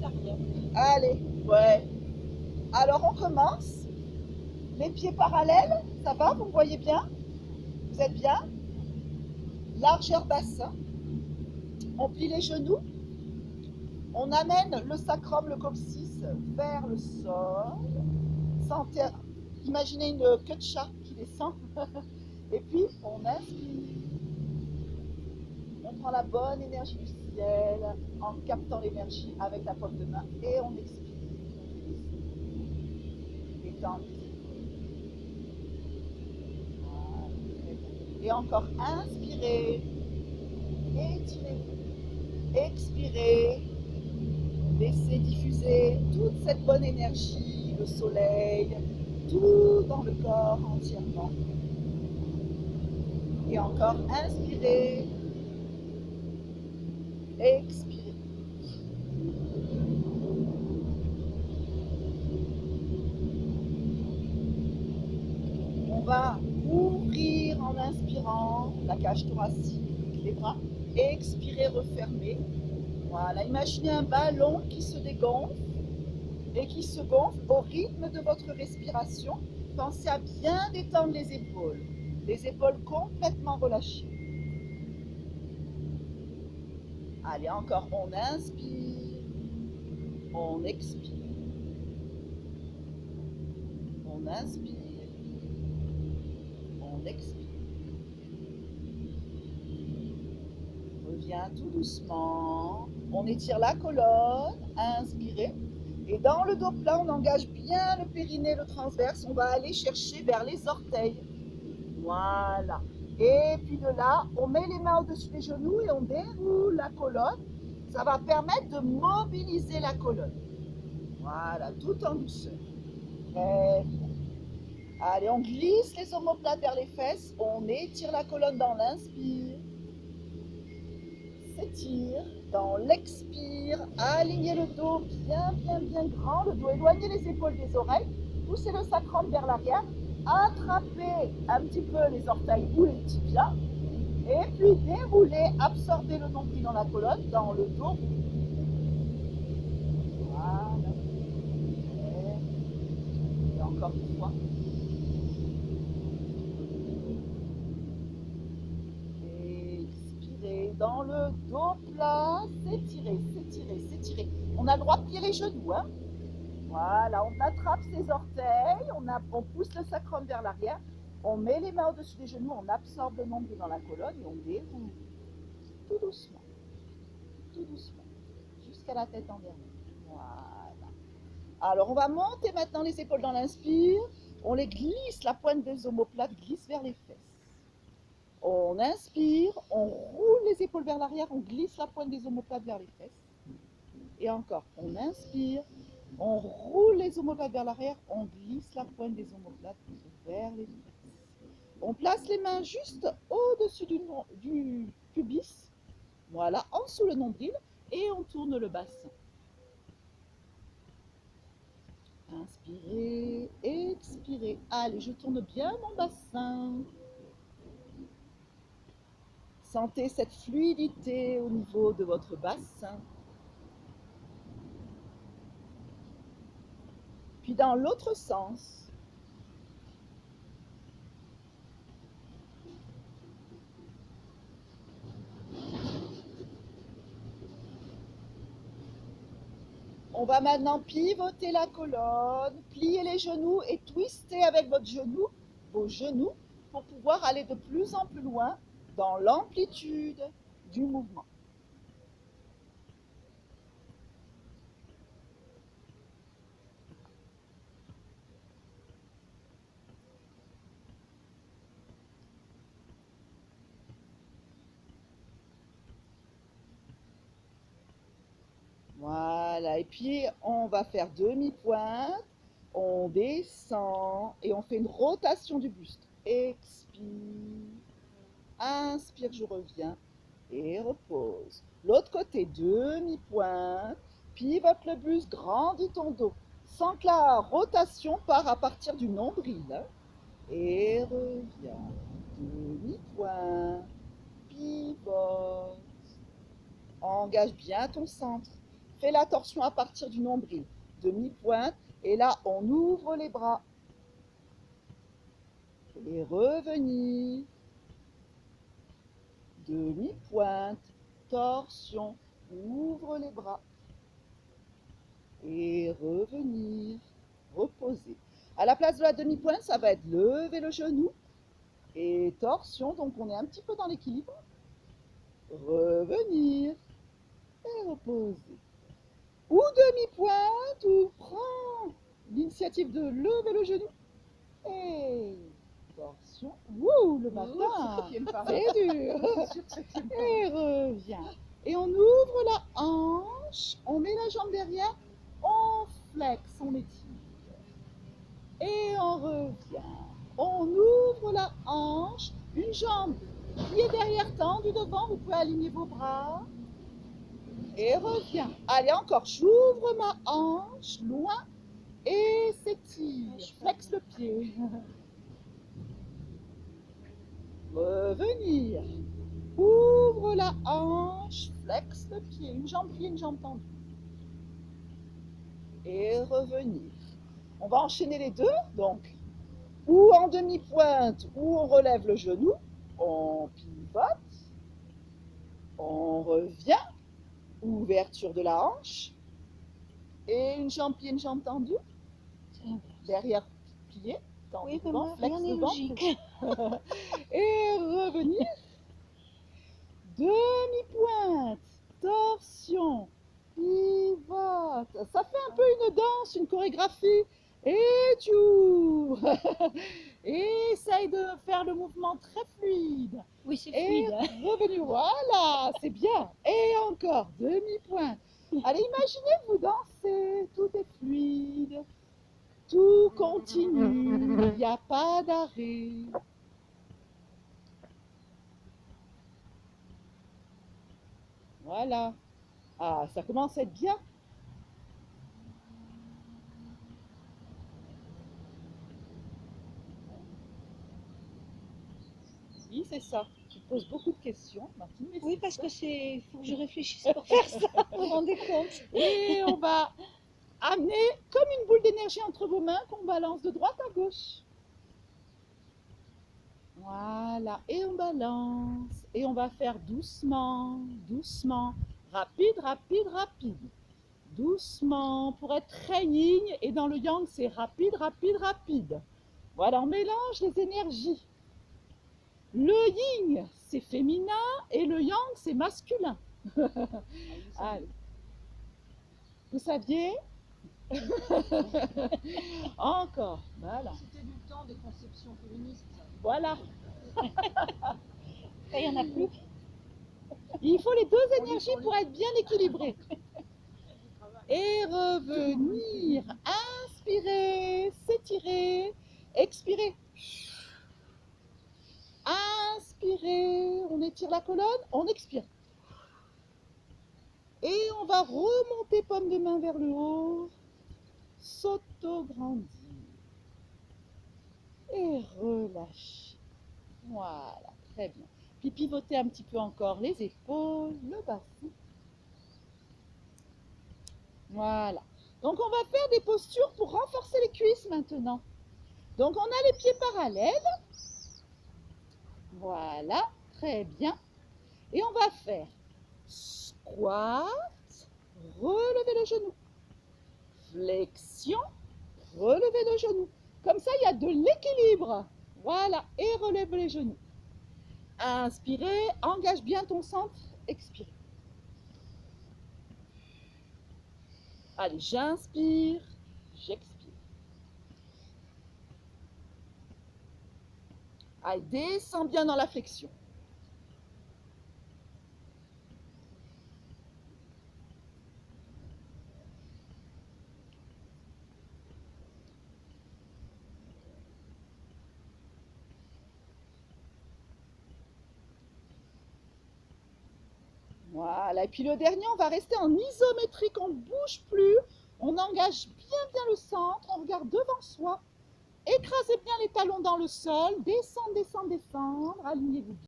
l'arrière. Allez, ouais. Alors on commence. Les pieds parallèles, ça va, vous me voyez bien? Vous êtes bien? Largeur bassin. On plie les genoux. On amène le sacrum, le coccyx vers le sol. Sentez, imaginez une queue de chat qui descend. Et puis on inspire. On prend la bonne énergie du ciel en captant l'énergie avec la paume de main et on expire. Détendre les épaules. Et encore inspirez, étirez-vous, expirez, laissez diffuser toute cette bonne énergie, le soleil, tout dans le corps entièrement. Et encore inspirez, expirez. On va ouvrir en inspirant la cage thoracique, les bras, et expirer, refermer. Voilà, imaginez un ballon qui se dégonfle et qui se gonfle au rythme de votre respiration. Pensez à bien détendre les épaules complètement relâchées. Allez, encore, on inspire, on expire, on inspire, on expire. Reviens tout doucement, on étire la colonne, inspirez. Et dans le dos plat, on engage bien le périnée, le transverse. On va aller chercher vers les orteils. Voilà. Et puis de là, on met les mains au-dessus des genoux et on déroule la colonne. Ça va permettre de mobiliser la colonne. Voilà, tout en douceur. Très bien. Allez, on glisse les omoplates vers les fesses. On étire la colonne dans l'inspire. S'étire. Dans l'expire, alignez le dos bien, bien, bien grand. Le dos, éloignez les épaules des oreilles. Poussez le sacrum vers l'arrière. Attrapez un petit peu les orteils ou les tibias. Et puis déroulez, absorbez le nombril dans la colonne, dans le dos. Voilà. Et encore une fois. Expirez dans le dos plat. S'étirer, s'étirer, s'étirer. On a le droit de plier les genoux. Hein. Voilà, on attrape ses orteils, on pousse le sacrum vers l'arrière, on met les mains au-dessus des genoux, on absorbe le nombril dans la colonne et on déroule tout doucement, jusqu'à la tête en dernier. Voilà. Alors, on va monter maintenant les épaules dans l'inspire, on les glisse, la pointe des omoplates glisse vers les fesses. On inspire, on roule les épaules vers l'arrière, on glisse la pointe des omoplates vers les fesses. Et encore, on inspire, on roule les omoplates vers l'arrière, on glisse la pointe des omoplates vers les fesses. On place les mains juste au-dessus du pubis, voilà, en dessous le nombril, et on tourne le bassin. Inspirez, expirez. Allez, je tourne bien mon bassin. Sentez cette fluidité au niveau de votre bassin. Puis dans l'autre sens. On va maintenant pivoter la colonne, plier les genoux et twister avec vos genoux, pour pouvoir aller de plus en plus loin dans l'amplitude du mouvement. Voilà, et puis on va faire demi-pointe, on descend et on fait une rotation du buste. Expire, inspire, je reviens et repose. L'autre côté, demi-pointe, pivote le buste, grandis ton dos. Sans que la rotation part à partir du nombril. Hein. Et reviens, demi-pointe, pivote. Engage bien ton centre. Fais la torsion à partir du nombril. Demi-pointe. Et là, on ouvre les bras. Et revenir. Demi-pointe. Torsion. Ouvre les bras. Et revenir. Reposer. À la place de la demi-pointe, ça va être lever le genou. Et torsion, donc on est un petit peu dans l'équilibre. Revenir. Et reposer. Ou demi-pointe, ou prends l'initiative de lever le genou. Et torsion. Wouh, le matin, c'est dur. Et reviens. Et on ouvre la hanche, on met la jambe derrière, on flexe, on étire. Et on revient. On ouvre la hanche, une jambe pied derrière tendue devant, vous pouvez aligner vos bras. Et reviens. Allez, encore, j'ouvre ma hanche, loin, et s'étire. Flexe le pied. Revenir. Ouvre la hanche, flexe le pied. Une jambe pliée, une jambe tendue. Et revenir. On va enchaîner les deux, donc, ou en demi-pointe, ou on relève le genou. On pivote. On revient. Ouverture de la hanche. Et une jambe pliée, une jambe tendue. Derrière plié. Oui, devant, flex rien n'est devant. logique. Et revenir. Demi-pointe. Torsion. Pivote. Ça fait un peu une danse, une chorégraphie. Et tu ouvres. Et essaye de faire le mouvement très fluide. Oui, c'est Et fluide. revenu, voilà, c'est bien. Et encore, demi-pointe. Allez, imaginez-vous danser, tout est fluide, tout continue, il n'y a pas d'arrêt. Voilà. Ah, ça commence à être bien. Oui, c'est ça. Tu te poses beaucoup de questions, Martine. Mais Oui, parce que c'est. Faut que je réfléchisse pour faire ça. Vous vous rendez compte? Et on va amener comme une boule d'énergie entre vos mains qu'on balance de droite à gauche. Voilà, et on balance. Et on va faire doucement, doucement, rapide, rapide, rapide. Doucement, pour être très yin, et dans le yang, c'est rapide, rapide, rapide. Voilà, on mélange les énergies. Le yin, c'est féminin, et le yang, c'est masculin. Allez. Vous saviez? Encore, voilà. C'était du temps des conceptions féministes. Voilà. Ça, il n'y en a plus. Il faut les deux énergies pour être bien équilibrées. Et revenir. Inspirer, s'étirer. Expirer. Inspirer. On étire la colonne, on expire. Et on va remonter paume de main vers le haut. S'auto-grandir. Et relâcher. Voilà, très bien. Puis pivoter un petit peu encore les épaules, le bassin. Voilà. Donc on va faire des postures pour renforcer les cuisses maintenant. Donc on a les pieds parallèles. Voilà, très bien. Et on va faire squat, relever le genou. Flexion, relever le genou. Comme ça, il y a de l'équilibre. Voilà, et relève les genoux. Inspirez, engage bien ton centre, expirez. Allez, j'inspire, j'expire. Allez, descends bien dans la flexion. Voilà, et puis le dernier, on va rester en isométrique, on ne bouge plus, on engage bien le centre, on regarde devant soi, écrasez bien les talons dans le sol, descendre, descendre, descendre, alignez-vous bien.